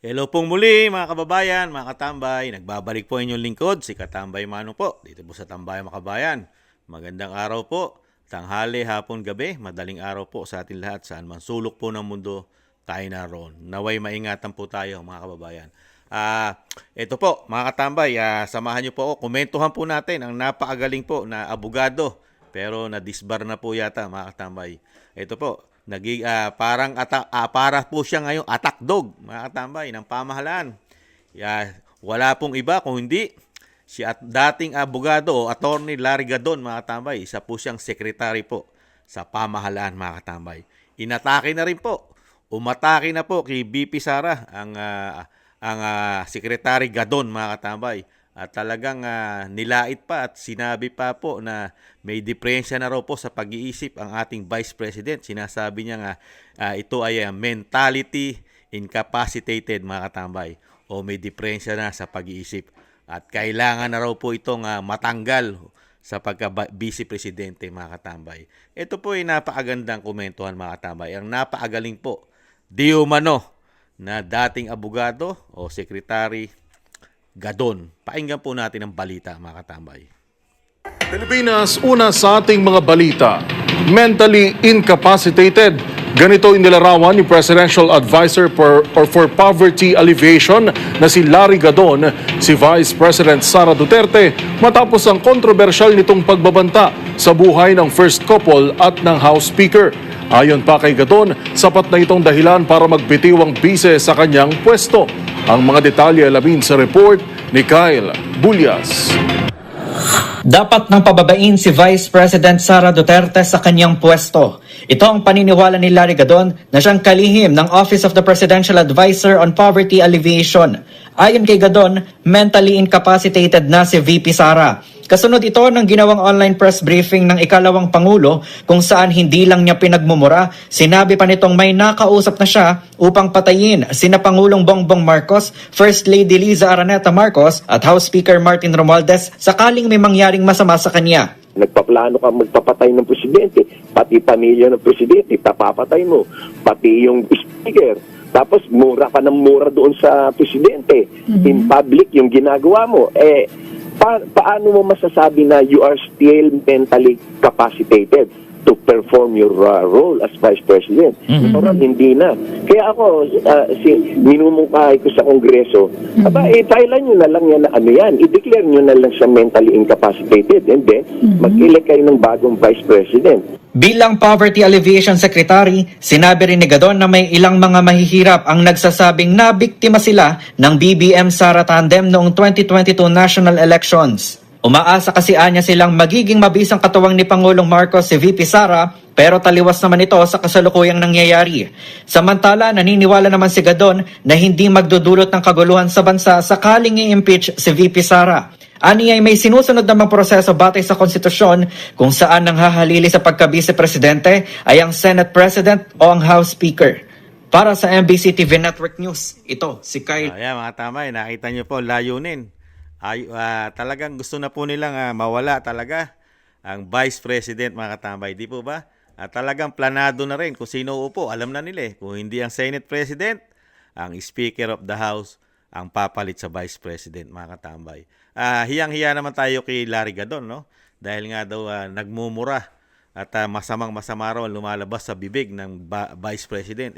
Hello pong muli mga kababayan, mga katambay. Nagbabalik po inyong lingkod, si Katambay Mano po, dito po sa Tambayan Makabayan. Magandang araw po, tanghali, hapon, gabi, madaling araw po sa atin lahat. Saan man sulok po ng mundo, tayo naroon. Naway maingatan po tayo mga kababayan. Ito po mga katambay, samahan niyo po ako. Komentuhan po natin ang napakagaling po na abogado. Pero na-disbar na po yata mga katambay. Ito po, para po siya ngayong attack dog, mga katambay, ng pamahalaan. Wala pong iba kung hindi si dating abogado o attorney Larry Gadon, mga katambay. Isa po siyang secretary po sa pamahalaan, mga katambay. Inatake na rin po. Umatake na po kay BP Sara ang Secretary Gadon, mga katambay. At talagang nilait pa at sinabi pa po na may diferensya na raw po sa pag-iisip ang ating Vice President. Sinasabi niya nga ito ay mentality incapacitated, mga katambay, o may diferensya na sa pag-iisip. At kailangan na raw po itong matanggal sa pagka-Vice Presidente, mga katambay. Ito po ay napakagandang komentuhan, mga katambay. Ang napakagaling po, di umano, na dating abogado o sekretary Gadon. Pakinggan po natin ang balita, mga katambay. Pilipinas, una sa ating mga balita, mentally incapacitated. Ganito inilarawan ni Presidential Advisor for Poverty Alleviation na si Larry Gadon, si Vice President Sara Duterte matapos ang kontrobersyal nitong pagbabanta sa buhay ng first couple at ng House Speaker. Ayon pa kay Gadon, sapat na itong dahilan para magbitiw ang bise sa kanyang pwesto. Ang mga detalye alamin sa report ni Kyle Bulyas. Dapat nang pababain si Vice President Sara Duterte sa kanyang pwesto. Ito ang paniniwala ni Larry Gadon na siyang kalihim ng Office of the Presidential Advisor on Poverty Alleviation. Ayon kay Gadon, mentally incapacitated na si VP Sara. Kasunod ito ng ginawang online press briefing ng ikalawang Pangulo kung saan hindi lang niya pinagmumura, sinabi pa nitong may nakausap na siya upang patayin sina Pangulong Bongbong Marcos, First Lady Liza Araneta Marcos at House Speaker Martin Romualdez sakaling may mangyaring masama sa kanya. Nagpaplano ka magpapatay ng presidente, pati pamilya ng presidente, papapatay mo, pati yung speaker. Tapos mura pa ng mura doon sa presidente. In public yung ginagawa mo. Paano mo masasabi na you are still mentally capacitated to perform your role as Vice President? Parang hindi na. Kaya ako, minumungkahay ko sa Kongreso, filean nyo na lang yan na ano yan. I-declare nyo na lang siya mentally incapacitated and then mag-elect kayo ng bagong Vice President. Bilang Poverty Alleviation Secretary, sinabi rin ni Gadon na may ilang mga mahihirap ang nagsasabing nabiktima sila ng BBM Sara tandem noong 2022 national elections. Umaasa kasi anya silang magiging mabisang katuwang ni Pangulong Marcos si VP Sara, pero taliwas naman ito sa kasalukuyang nangyayari. Samantala, naniniwala naman si Gadon na hindi magdudulot ng kaguluhan sa bansa sakaling i-impeach si VP Sara. Ani ay may sinusunod namang proseso batay sa konstitusyon kung saan ang hahalili sa pagka-vice-presidente ay ang Senate President o ang House Speaker. Para sa MBC TV Network News, ito si Kyle. Ayan, mga tamay, nakita nyo po layunin. Talagang gusto na po nilang mawala talaga ang Vice President, mga katambay. Di po ba? Talagang planado na rin kung sino upo. Alam na nila kung hindi ang Senate President, ang Speaker of the House ang papalit sa Vice President, mga katambay. Hiyang-hiya naman tayo kay Larry Gadon, no? Dahil nga daw nagmumura at masamang-masama raw lumalabas sa bibig ng Vice President.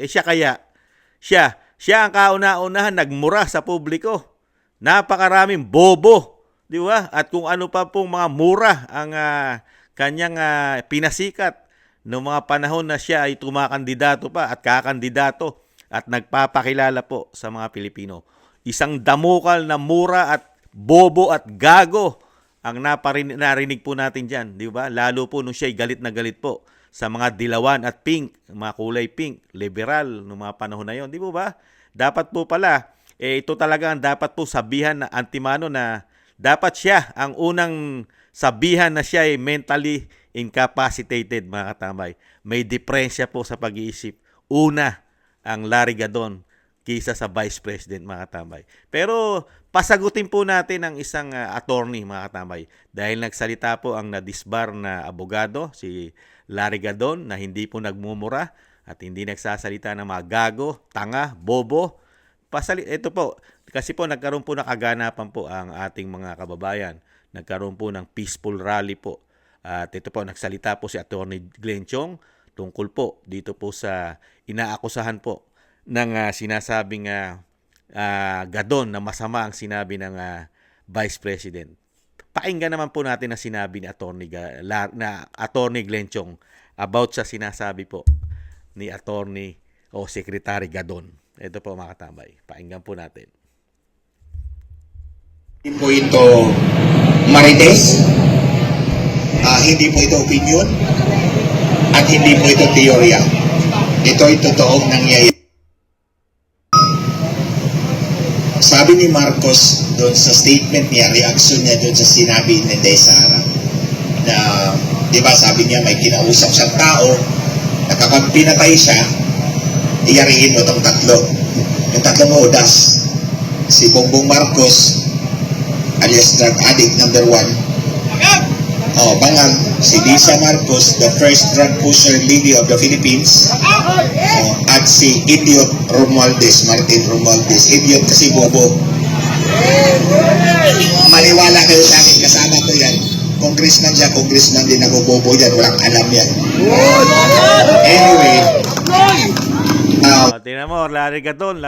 Siya ang kauna-unahan nagmura sa publiko. Napakaraming bobo, di ba? At kung ano pa pong mga mura ang kanyang pinasikat noong mga panahon na siya ay tumakandidato pa at kakandidato at nagpapakilala po sa mga Pilipino. Isang damukal na mura at bobo at gago ang narinig po natin dyan, di ba? Lalo po nung siya ay galit na galit po sa mga dilawan at pink, mga kulay pink, liberal noong mga panahon na yon, di ba? Dapat po pala, ito talaga ang dapat po sabihan na antimano na dapat siya ang unang sabihan na siya ay mentally incapacitated, mga katambay. May diferensya po sa pag-iisip. Una, ang Larry Gadon kaysa sa Vice President, mga katambay. Pero pasagutin po natin ang isang attorney, mga katambay. Dahil nagsalita po ang na-disbar na abogado, si Larry Gadon, na hindi po nagmumura at hindi nagsasalita ng mga gago, tanga, bobo. ito po, kasi po nagkaroon po ng kaganapan po ang ating mga kababayan. Nagkaroon po ng peaceful rally po. At ito po, nagsalita po si Attorney Glenn Chong tungkol po dito po sa inaakusahan po ng sinasabing gadon na masama ang sinabi ng Vice President. Pakinggan naman po natin ang sinabi ni Attorney Glenn Chong about sa sinasabi po ni Attorney o Secretary Gadon. Ito po mga katambay. Pakinggan po natin. Hindi po ito marites, hindi po ito opinion, at hindi po ito teorya. Ito ay totoong nangyayari. Sabi ni Marcos doon sa statement niya, reaction niya doon sa sinabi ni Inday Sara, na, di ba sabi niya may kinausap siyang tao, na kapag pinatay siya, iyariin mo itong tatlo. Yung tatlong odas, si Bongbong Marcos, alias drug addict number 1. Bangag, si Lisa Marcos, the first drug pusher lady of the Philippines. At si Idiot Martin Romualdez. Idiot kasi bobo. Maniwala kayo sa akin, kasama ko yan. Congressman siya, congressman din ako, bobo yan. Walang alam yan. Anyway, Tingnan mo, Larry Gadon,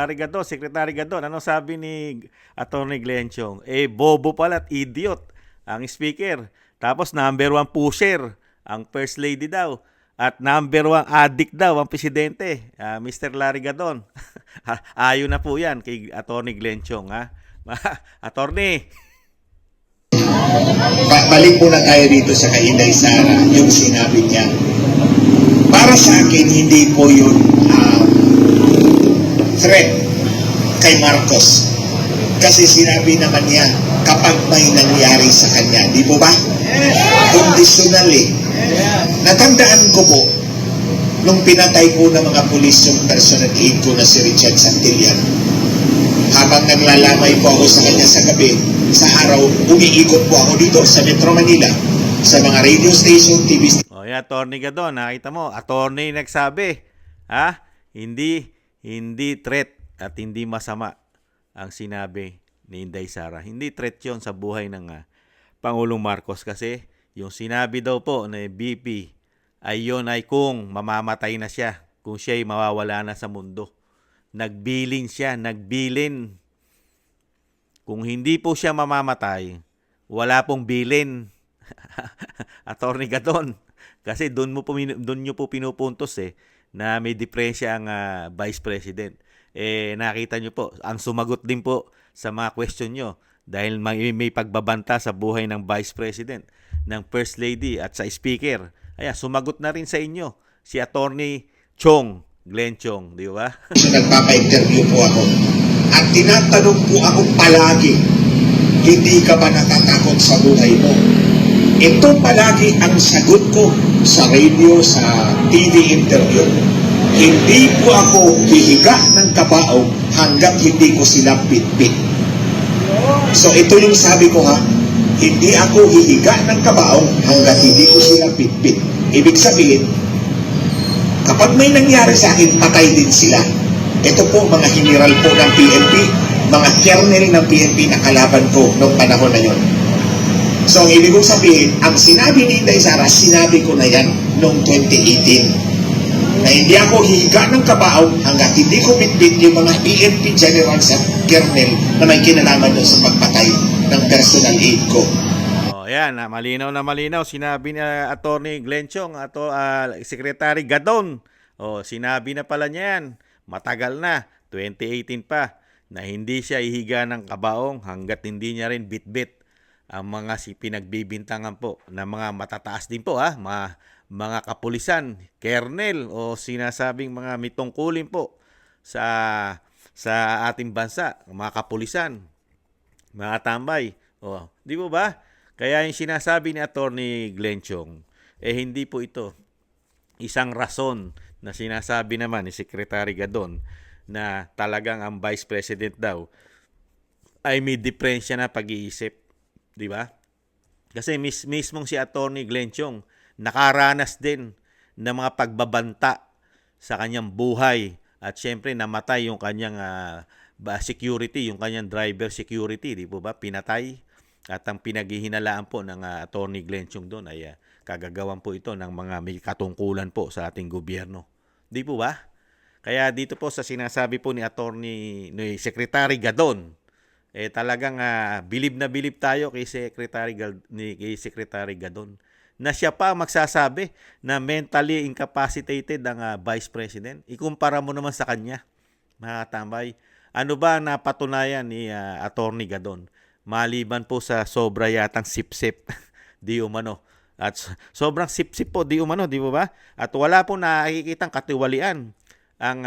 Secretary Gadon. Ano sabi ni Attorney Glenn Chong? Bobo pala at idiot ang speaker. Tapos number 1 pusher ang First Lady daw. At number 1 addict daw ang Presidente, Mr. Larry Gadon. Ayon na po yan kay Attorney Glenn Chong. Attorney! balik muna tayo dito sa kay Inday Sara, yung sinabi niya. Para sa akin, hindi po yun threat kay Marcos. Kasi sinabi naman niya, kapag may nangyari sa kanya, di po ba? Conditionally. Natandaan ko po, nung pinatay po ng mga pulis yung personal aid ko na si Richard Santillan, habang naglalamay po ako sa kanya sa gabi, sa araw, umiikot po ako dito sa Metro Manila, sa mga radio station, TV station. Attorney Gadon, nakita mo, attorney nagsabi, hindi threat at hindi masama ang sinabi ni Inday Sara. Hindi threat yon sa buhay ng Pangulong Marcos kasi yung sinabi daw po na BP ay yun ay kung mamamatay na siya, kung siya ay mawawala na sa mundo. Nagbilin siya, nagbilin. Kung hindi po siya mamamatay, wala pong bilin. Attorney Gadon. Kasi doon nyo po pinupuntos na may diferensya ang Vice President. Nakita nyo po, ang sumagot din po sa mga question nyo dahil may pagbabanta sa buhay ng Vice President, ng First Lady at sa Speaker. Sumagot na rin sa inyo si Attorney Glenn Chong, di ba? So, nagpapa-interview po ako. At tinatanong po ako palagi, hindi ka ba natatakot sa buhay mo? Ito palagi ang sagot ko sa radio, sa TV interview. Hindi po ako hihiga ng kabao hanggat hindi ko sila bitbit. So ito yung sabi ko hindi ako hihiga ng kabao hanggat hindi ko sila bitbit. Ibig sabihin, kapag may nangyari sa akin, patay din sila. Ito po mga general po ng PNP, mga kernel ng PNP na kalaban ko noong panahon na yun. So, ang ibig kong sabihin, ang sinabi ni Inday Sara, sinabi ko na yan noong 2018. Na hindi ako hihiga ng kabao hanggat hindi ko bitbit yung mga PNP generals at kernel na may kinalaman doon sa pagpatay ng personal aid ko. Yan, malinaw na malinaw. Sinabi ni Attorney Glenn Chong, Secretary Gadon. Sinabi na pala niya yan. Matagal na, 2018 pa, na hindi siya ihiga ng kabaong hanggat hindi niya rin bitbit ang mga pinagbibintangan po na mga matataas din po mga kapulisan, kernel o sinasabing mga mitungkulin po sa ating bansa, mga kapulisan, mga tambay. Di po ba? Kaya yung sinasabi ni Attorney Glenn Chong, hindi po ito isang rason na sinasabi naman ni Secretary Gadon na talagang ang Vice President daw ay may diferensya na pag-iisip. Di ba? Kasi mismong si Attorney Glenn Chong nakaranas din ng mga pagbabanta sa kanyang buhay at syempre namatay yung kanyang security, yung kanyang driver security, di po ba? Pinatay. At ang pinaghihinalaan po ng Attorney Glenn Chong doon ay kagagawan po ito ng mga may katungkulan po sa ating gobyerno. Di po ba? Kaya dito po sa sinasabi po ni Secretary Gadon, talagang bilib na bilib tayo kay Secretary Gadon na siya pa magsasabi na mentally incapacitated ang Vice President. Ikumpara mo naman sa kanya, mga tambay. Ano ba ang napatunayan ni Attorney Gadon? Maliban po sa sobra yatang sip-sip, di umano. At sobrang sip-sip po, di umano, di ba? At wala po nakikitang katiwalian ang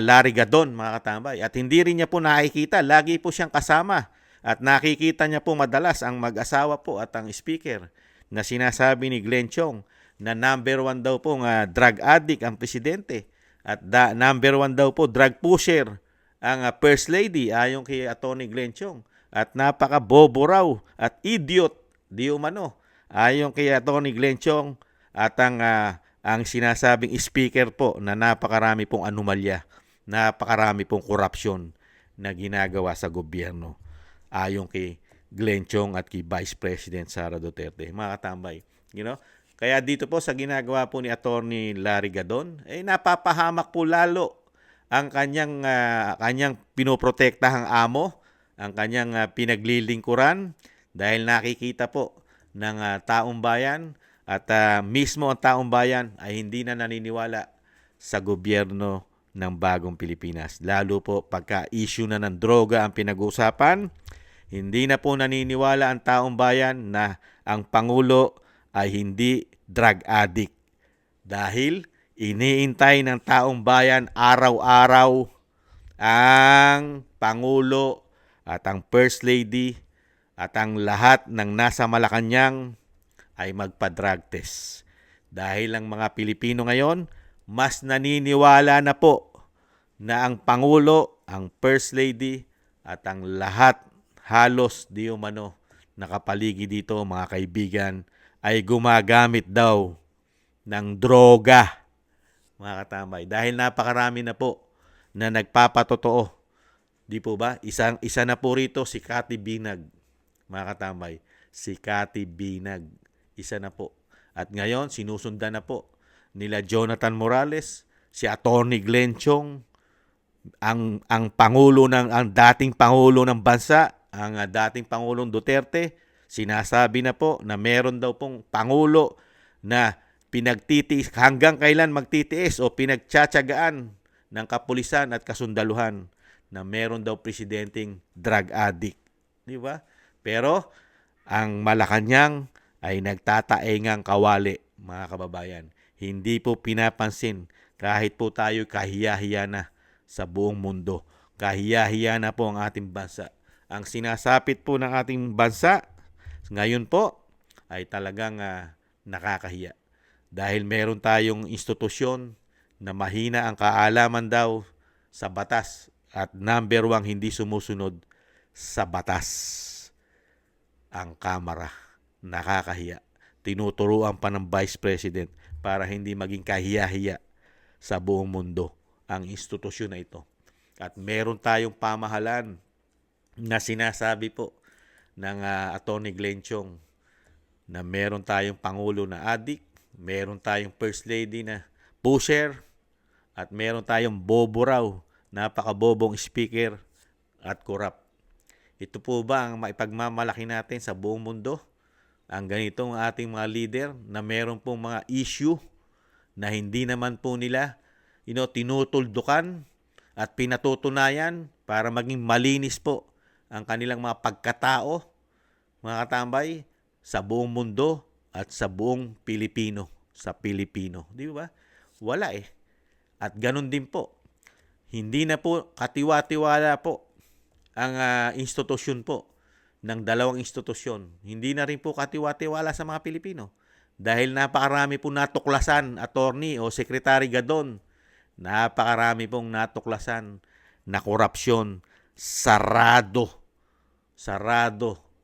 Larry Gadon, mga katambay. At hindi rin niya po nakikita, lagi po siyang kasama. At nakikita niya po madalas ang mag-asawa po at ang speaker na sinasabi ni Glenn Chong na number 1 daw po drug addict ang presidente. At number 1 daw po drug pusher ang First Lady ayon kay Atty. Glenn Chong. At napaka-bobo raw at idiot, di umano, ayon kay Atty. Glenn Chong at ang sinasabing speaker po na napakarami pong anomalya, napakarami pong korupsyon na ginagawa sa gobyerno ayon kay Glenn Chong at kay Vice President Sara Duterte. Mga katambay, kaya dito po sa ginagawa po ni Attorney Larry Gadon, napapahamak po lalo ang kanyang pinoprotektahang amo, ang kanyang pinaglilingkuran dahil nakikita po ng taong bayan at mismo ang taong bayan ay hindi na naniniwala sa gobyerno ng bagong Pilipinas. Lalo po pagka-issue na ng droga ang pinag-uusapan, hindi na po naniniwala ang taong bayan na ang Pangulo ay hindi drug addict. Dahil iniintay ng taong bayan araw-araw ang Pangulo at ang First Lady at ang lahat ng nasa Malacanang ay magpa-drug test. Dahil ang mga Pilipino ngayon, mas naniniwala na po na ang Pangulo, ang First Lady at ang lahat halos di umano nakapaligid dito mga kaibigan ay gumagamit daw ng droga, mga katambay. Dahil napakarami na po na nagpapatotoo. Di po ba? Isa na po rito si Cathy Binag, mga katambay. Si Cathy Binag. Isa na po. At ngayon, sinusundan na po nila Jonathan Morales, si Atty. Glenn Chong, ang dating Pangulo ng bansa, ang dating Pangulong Duterte, sinasabi na po na meron daw pong Pangulo na pinagtitiis, hanggang kailan magtitiis o pinagtsatsagaan ng kapulisan at kasundaluhan na meron daw presidenteng drug addict. Di ba? Pero ang Malacanang ay nagtataengang kawali, mga kababayan. Hindi po pinapansin kahit po tayo kahiya-hiya na sa buong mundo. Kahiya-hiya na po ang ating bansa. Ang sinasapit po ng ating bansa ngayon po ay talagang nakakahiya. Dahil meron tayong institusyon na mahina ang kaalaman daw sa batas at number 1 hindi sumusunod sa batas. Ang Kamara, nakakahiya. Tinuturuan pa ng Vice President para hindi maging kahiya-hiya sa buong mundo ang institusyon na ito. At meron tayong pamahalaan na sinasabi po ng Atty. Glenn Chong na meron tayong Pangulo na addict, meron tayong First Lady na pusher, at meron tayong bobo raw, napakabobong speaker at corrupt. Ito po ba ang maipagmamalaki natin sa buong mundo? Ang ganitong ating mga leader na meron pong mga issue na hindi naman po nila tinutuldukan at pinatutunayan para maging malinis po ang kanilang mga pagkatao, mga katambay, sa buong mundo at sa buong Pilipino, sa Pilipino. Di ba? Wala eh. At ganun din po. Hindi na po katiwa-tiwala po ang institusyon po ng dalawang institusyon. Hindi na rin po katiwa-tiwala sa mga Pilipino. Dahil napakarami po natuklasan, attorney o Secretary Gadon, napakarami pong natuklasan na korupsyon. Sarado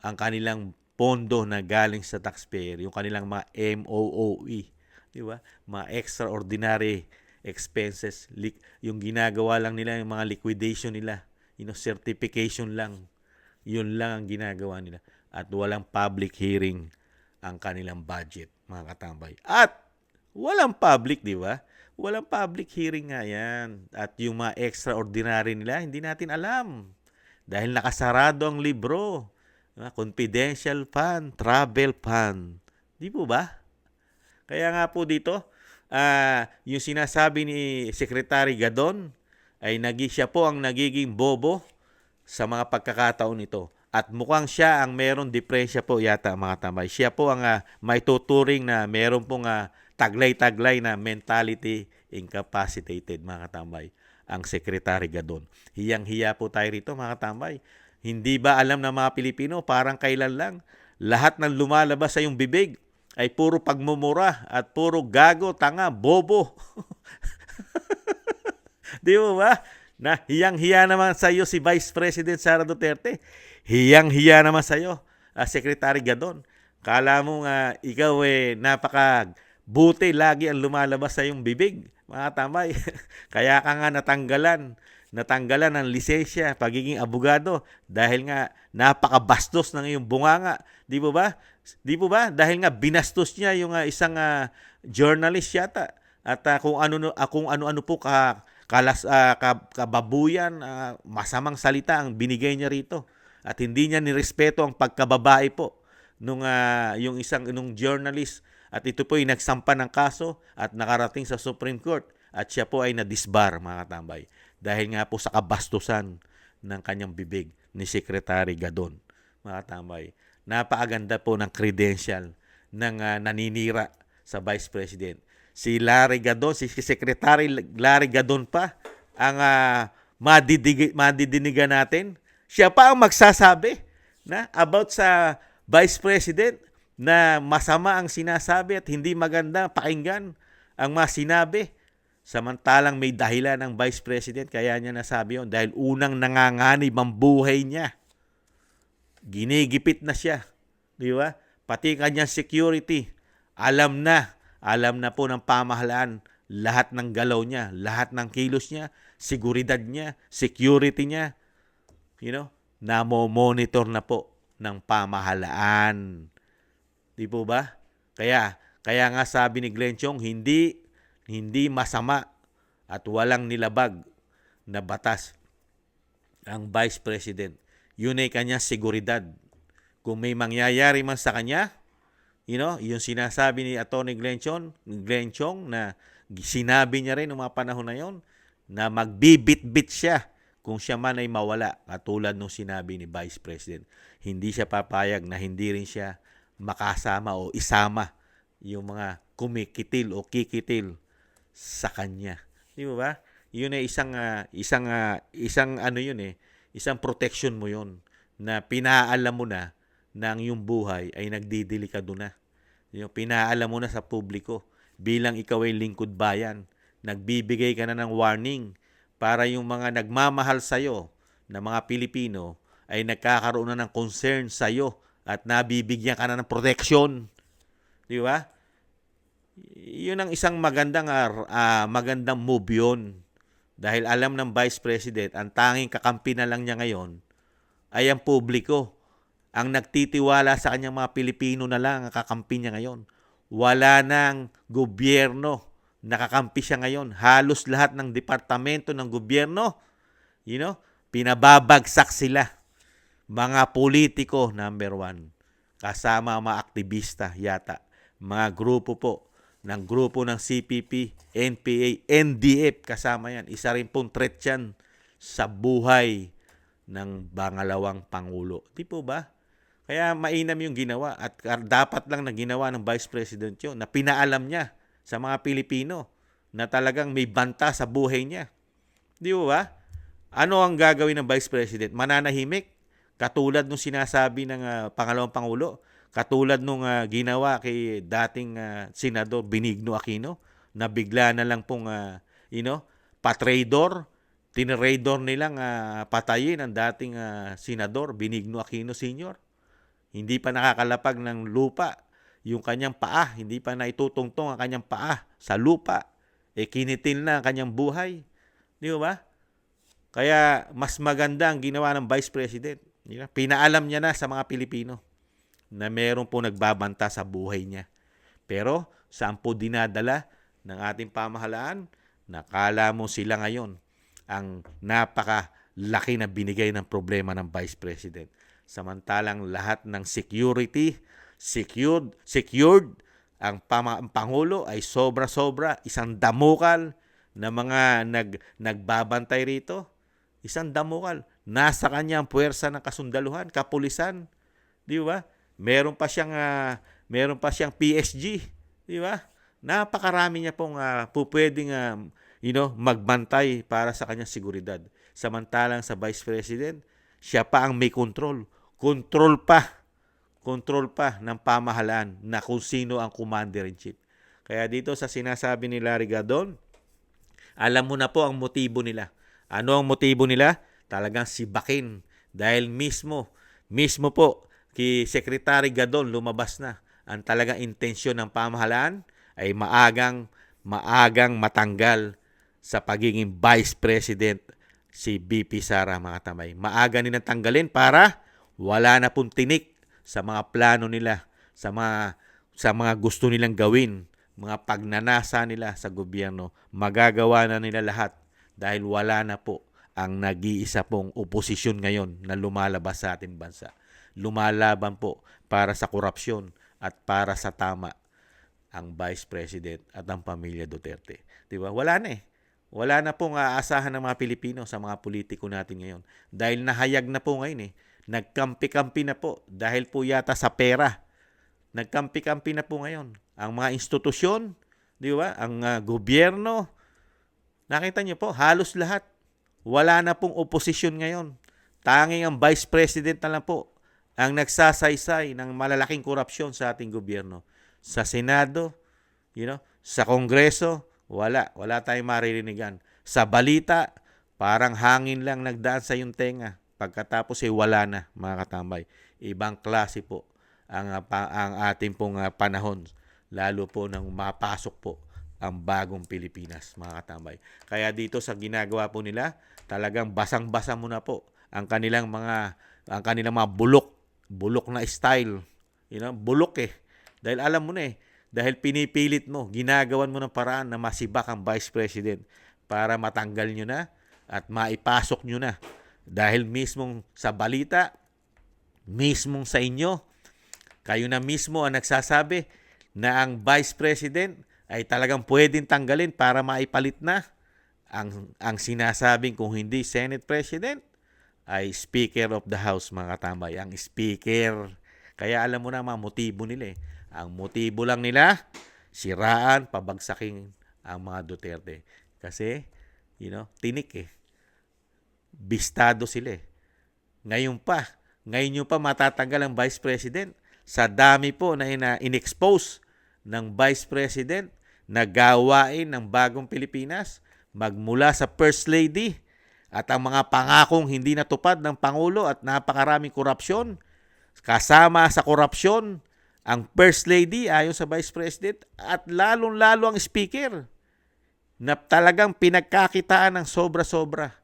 ang kanilang pondo na galing sa taxpayer, yung kanilang mga MOOE, di ba? Mga extraordinary expenses. Yung ginagawa lang nila, yung mga liquidation nila, certification lang. Yun lang ang ginagawa nila. At walang public hearing ang kanilang budget, mga katambay. At walang public, di ba? Walang public hearing nga yan. At yung mga extraordinary nila, hindi natin alam. Dahil nakasarado ang libro. Confidential fund, travel fund. Di po ba? Kaya nga po dito, yung sinasabi ni Secretary Gadon, ay siya po ang nagiging bobo sa mga pagkakataon nito. At mukhang siya ang meron depresya po yata, mga tambay. Siya po ang may tuturing na meron pong taglay-taglay na mentality incapacitated, mga katambay, ang Secretary Gadon. Hiyang-hiya po tayo rito, mga katambay. Hindi ba alam ng mga Pilipino, parang kailan lang, lahat ng lumalabas sa iyong bibig ay puro pagmumura at puro gago, tanga, bobo. Di mo ba? Na hiyang-hiya naman sa iyo si Vice President Sara Duterte. Hiyang-hiya naman sa iyo, Secretary Gadon. Kala mo ikaw napaka-buti, lagi ang lumalabas sa iyong bibig, mga tambay. Kaya ka nga natanggalan ng lisensya, pagiging abogado, dahil nga napakabastos ng iyong bunganga. Di po ba? Dahil nga binastos niya yung isang journalist yata. At kung ano po kababuyan, masamang salita ang binigay niya rito. At hindi niya nirespeto ang pagkababae po nung journalist. At ito po ay nagsampa ng kaso at nakarating sa Supreme Court. At siya po ay na-disbar, mga katambay. Dahil nga po sa kabastusan ng kanyang bibig ni Secretary Gadon, mga katambay. Napakaganda po ng credential ng naninira sa Vice President. Si Secretary Larry Gadon pa ang madidinigan natin. Siya pa ang magsasabi na about sa Vice President na masama ang sinasabi at hindi maganda pakinggan ang mga sinabi. Samantalang may dahilan ng Vice President kaya niya nasabi yun. Dahil unang nanganganib ang buhay niya. Ginigipit na siya. Di ba? Pati kanyang security. Alam na po ng pamahalaan lahat ng galaw niya, lahat ng kilos niya, seguridad niya, security niya. Namo-monitor na po ng pamahalaan. Di po ba? Kaya nga sabi ni Glenn Chong, hindi masama at walang nilabag na batas ang Vice President. Yun ay kanyang seguridad. Kung may mangyayari man sa kanya, yung sinasabi ni Atty. Glenn Chong na sinabi niya rin noong mga panahon na yon na magbibit-bit siya kung siya man ay mawala, katulad nung sinabi ni Vice President. Hindi siya papayag na hindi rin siya makasama o isama yung mga kumikitil o kikitil sa kanya. Di ba? Yun ay isang protection mo yun na pinaalam mo na ang iyong buhay ay nagdidelikado na. Pinaalam mo na sa publiko bilang ikaw ay lingkod bayan. Nagbibigay ka na ng warning para yung mga nagmamahal sa'yo na mga Pilipino ay nagkakaroon na ng concern sa'yo at nabibigyan ka na ng protection. Di ba? Yun ang isang magandang move yun. Dahil alam ng Vice President, ang tanging kakampi na lang niya ngayon ay ang publiko. Ang nagtitiwala sa kanyang mga Pilipino na lang ang kakampi niya ngayon. Wala nang gobyerno nakakampi siya ngayon. Halos lahat ng departamento ng gobyerno, pinababagsak sila. Mga politiko, number 1. Kasama mga aktivista yata. Mga grupo ng CPP, NPA, NDF, kasama yan. Isa rin pong threat yan sa buhay ng pangalawang Pangulo. Di po ba? Kaya mainam yung ginawa at dapat lang na ginawa ng Vice President yun na pinaalam niya sa mga Pilipino na talagang may banta sa buhay niya. Di ba? Ano ang gagawin ng Vice President? Mananahimik? Katulad nung sinasabi ng pangalawang Pangulo? Katulad nung ginawa kay dating Senador Benigno Aquino na bigla na lang pong patraidor, tinraidor nilang patayin ang dating Senador Benigno Aquino Sr. Hindi pa nakakalapag ng lupa yung kanyang paa, hindi pa naitutungtong ang kanyang paa sa lupa. kinitil na ang kanyang buhay. Di ba? Kaya mas maganda ang ginawa ng Vice President. Di ba? Pinaalam niya na sa mga Pilipino na meron po nagbabanta sa buhay niya. Pero saan po dinadala ng ating pamahalaan? Nakala mo sila ngayon ang napakalaki na binigay ng problema ng Vice President. Samantalang lahat ng secured ang Pangulo ay sobra-sobra, isang damukal na mga nagbabantay rito. Isang damukal. Nasa kanya ang puwersa ng kasundaluhan, kapulisan. Di ba? Meron pa siyang PSG, di ba? Napakarami niya pong pwedeng magbantay para sa kanyang seguridad. Samantalang sa Vice President, siya pa ang may control. Control pa ng pamahalaan na kung sino ang commander-in-chief. Kaya dito sa sinasabi ni Larry Gadon, alam mo na po ang motibo nila. Ano ang motibo nila? Talagang sibakin. Dahil mismo po, kay Secretary Gadon lumabas na ang talagang intensyon ng pamahalaan ay maagang matanggal sa pagiging Vice President si BP Sara, mga tamay. Maaga nilang tanggalin para wala na pong tinik sa mga plano nila, sa mga gusto nilang gawin, mga pagnanasa nila sa gobyerno. Magagawa na nila lahat dahil wala na po ang nag-iisa pong oposisyon ngayon na lumalabas sa ating bansa. Lumalaban po para sa korupsyon at para sa tama ang Vice President at ang pamilya Duterte. Diba? Wala na eh. Wala na pong aasahan ng mga Pilipino sa mga politiko natin ngayon. Dahil nahayag na po ngayon eh. Nagkampi-kampi na po dahil po yata sa pera. Nagkampi-kampi na po ngayon. Ang mga institusyon, di ba? Ang gobyerno. Nakita niyo po, halos lahat. Wala na pong oposisyon ngayon. Tanging ang Vice President na lang po ang nagsasaysay ng malalaking korupsyon sa ating gobyerno. Sa Senado, sa Kongreso, wala tayong maririnig. Sa balita, parang hangin lang nagdaan sa iyong tenga. Pagkatapos wala na, mga katambay. Ibang klase po ang ating pong panahon. Lalo po nang mapasok po ang bagong Pilipinas, mga katambay. Kaya dito sa ginagawa po nila, talagang basang-basa mo na po ang kanilang mga bulok na style. Bulok eh. Dahil alam mo na eh, dahil pinipilit mo, ginagawan mo ng paraan na masibak ang Vice President para matanggal nyo na at maipasok nyo na. Dahil mismong sa balita, mismong sa inyo, kayo na mismo ang nagsasabi na ang Vice President ay talagang pwedeng tanggalin para maipalit na. Ang sinasabing kung hindi Senate President ay Speaker of the House, mga katambay. Ang Speaker. Kaya alam mo na mga motibo nila eh. Ang motibo lang nila, siraan, pabagsakin ang mga Duterte. Kasi, tinik eh. Bistado sila eh. Ngayon nyo pa matatanggal ang Vice President sa dami po na in-expose ng Vice President na gawain ng bagong Pilipinas magmula sa First Lady at ang mga pangakong hindi natupad ng Pangulo at napakaraming korupsyon. Kasama sa korupsyon ang First Lady ayon sa Vice President at lalong-lalo ang Speaker na talagang pinagkakitaan ng sobra-sobra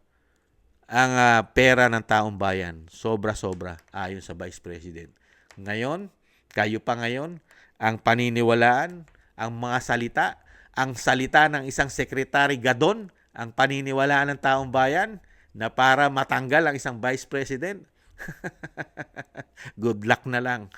ang pera ng taong bayan. Sobra-sobra ayon sa Vice President. Ngayon, kayo pa ngayon, ang paniniwalaan, ang mga salita, ang salita ng isang Secretary Gadon, ang paniniwalaan ng taong bayan na para matanggal ang isang Vice President. Good luck na lang.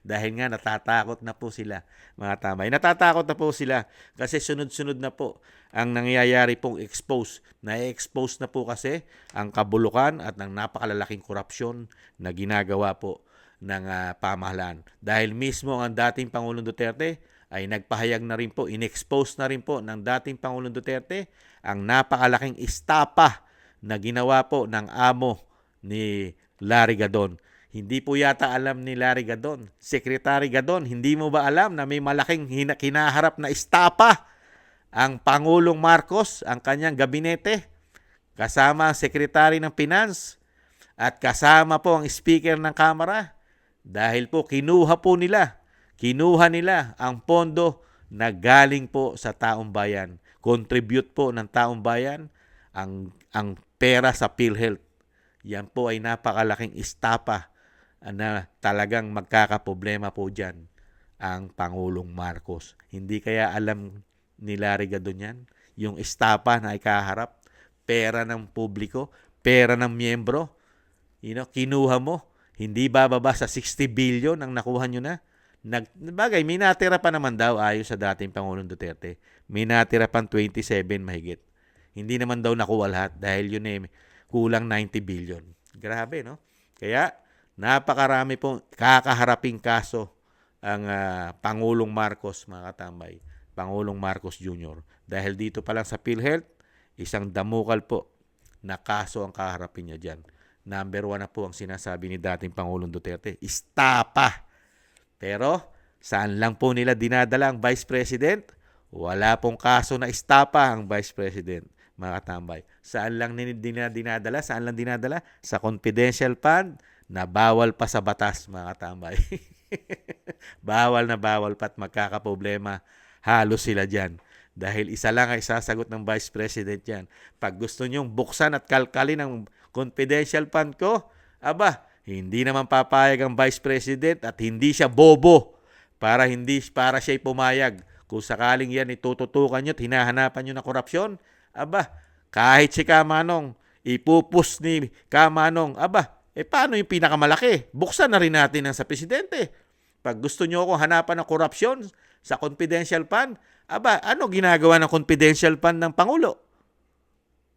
Dahil nga natatakot na po sila, mga tamay. Natatakot na po sila kasi sunod-sunod na po ang nangyayari pong expose. Na-expose na po kasi ang kabulukan at ng napakalalaking korupsyon na ginagawa po ng pamahalaan. Dahil mismo ang dating Pangulong Duterte ay nagpahayag na rin po, in-expose na rin po ng dating Pangulong Duterte ang napakalaking istapa na ginawa po ng amo ni Larry Gadon. Hindi po yata alam ni Larry Gadon. Secretary Gadon, hindi mo ba alam na may malaking kinaharap na istapa ang Pangulong Marcos, ang kanyang gabinete, kasama ang Secretary ng Finance at kasama po ang Speaker ng Kamara? Dahil po kinuha nila ang pondo na galing po sa taong bayan. contribute po ng taong bayan ang pera sa PhilHealth. Yan po ay napakalaking istapa na talagang magkakaproblema po dyan ang Pangulong Marcos. Hindi kaya alam ni Larry Gadon yan? Yung istapa na ikaharap, pera ng publiko, pera ng miyembro, kinuha mo, hindi bababa sa 60 billion ang nakuha nyo na. Bagay, may natira pa naman daw ayon sa dating Pangulong Duterte. May natira pang 27 mahigit. Hindi naman daw nakuha lahat dahil yun kulang 90 billion. Grabe, no? Kaya, napakarami pong kakaharaping kaso ang Pangulong Marcos, mga katambay. Pangulong Marcos Jr. Dahil dito pa lang sa PhilHealth, isang damukal po na kaso ang kaharapin niya dyan. Number 1 na po ang sinasabi ni dating Pangulong Duterte, istapa. Pero, saan lang po nila dinadala ang Vice President? Wala pong kaso na istapa ang Vice President, mga katambay. Saan lang dinadala? Saan lang dinadala? Sa confidential fund na bawal pa sa batas, mga katambay. Bawal na bawal pa at magkakaproblema. Halos sila dyan. Dahil isa lang ay sasagot ng Vice President yan. Pag gusto nyong buksan at kalkalin ang confidential fund ko, hindi naman papayag ang Vice President at hindi siya bobo para siya'y pumayag. Kung sakaling yan itututukan nyo at hinahanapan nyo ng korupsyon, kahit si Kamanong, ipupus ni Kamanong, paano yung pinakamalaki? Buksan na rin natin ang sa Presidente. Pag gusto nyo akong hanapan ng korupsyon sa confidential fund, ano ginagawa ng confidential fund ng Pangulo?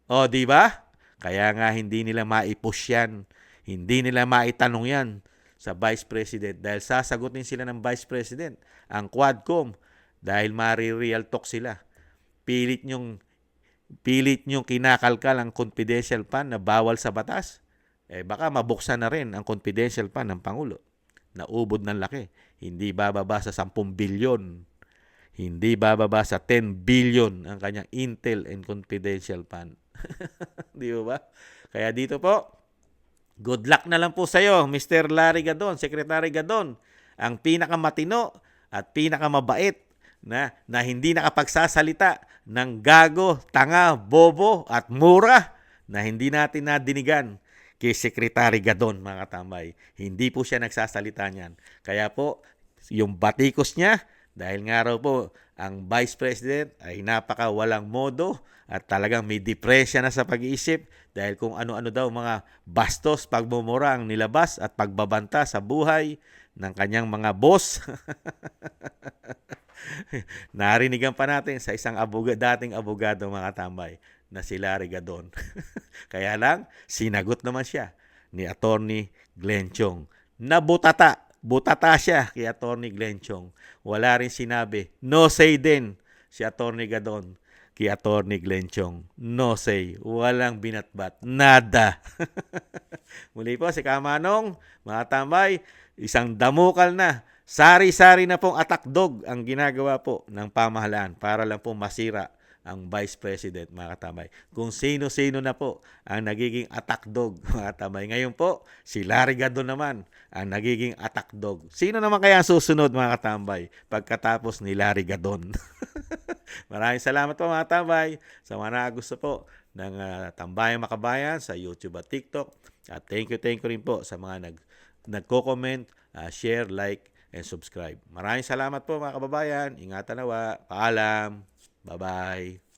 O, di ba? Kaya nga hindi nila maipush yan. Hindi nila maitanong yan sa Vice President dahil sasagutin sila ng Vice President. Ang Quadcom, dahil mari-real talk sila. Pilit nyong kinakalkal ang confidential fund na bawal sa batas. Baka mabuksan na rin ang confidential fund ng Pangulo. Naubod ng laki. Hindi bababa sa 10 bilyon. Hindi bababa sa 10 billion ang kanyang Intel and Confidential Fund. Di ba? Kaya dito po, good luck na lang po sa iyo, Mr. Larry Gadon, Secretary Gadon, ang pinakamatino at pinakamabait na hindi nakapagsasalita ng gago, tanga, bobo at mura na hindi natin nadinigan kay Secretary Gadon, mga katambay. Hindi po siya nagsasalita niyan. Kaya po, yung batikos niya, dahil nga raw po, ang Vice President ay napaka walang modo at talagang may depresya na sa pag-iisip dahil kung ano-ano daw mga bastos, pagmumura ang nilabas at pagbabanta sa buhay ng kanyang mga boss. Narinigan pa natin sa isang dating abogado, mga tambay, na si Larry Gadon. Kaya lang, sinagot naman siya ni Attorney Glenn Chong. Butata siya kay Attorney Glenn Chong. Wala rin sinabi. No say din si Attorney Gadon kay Attorney Glenn Chong. No say. Walang binatbat. Nada. Muli po si Kamanong, mga tambay, isang damukal na. Sari-sari na pong attack dog ang ginagawa po ng pamahalaan para lang po masira ang Vice President, mga katamay. Kung sino-sino na po ang nagiging attack dog, mga katamay. Ngayon po, si Larry Gadon naman ang nagiging attack dog. Sino naman kaya ang susunod, mga katambay, pagkatapos ni Larry Gadon? Maraming salamat po, mga katambay, sa mga gusto po ng Tambayang Makabayan sa YouTube at TikTok. At thank you rin po sa mga nagko-comment, share, like, and subscribe. Maraming salamat po, mga kababayan. Ingatan nawa. Paalam. Bye-bye.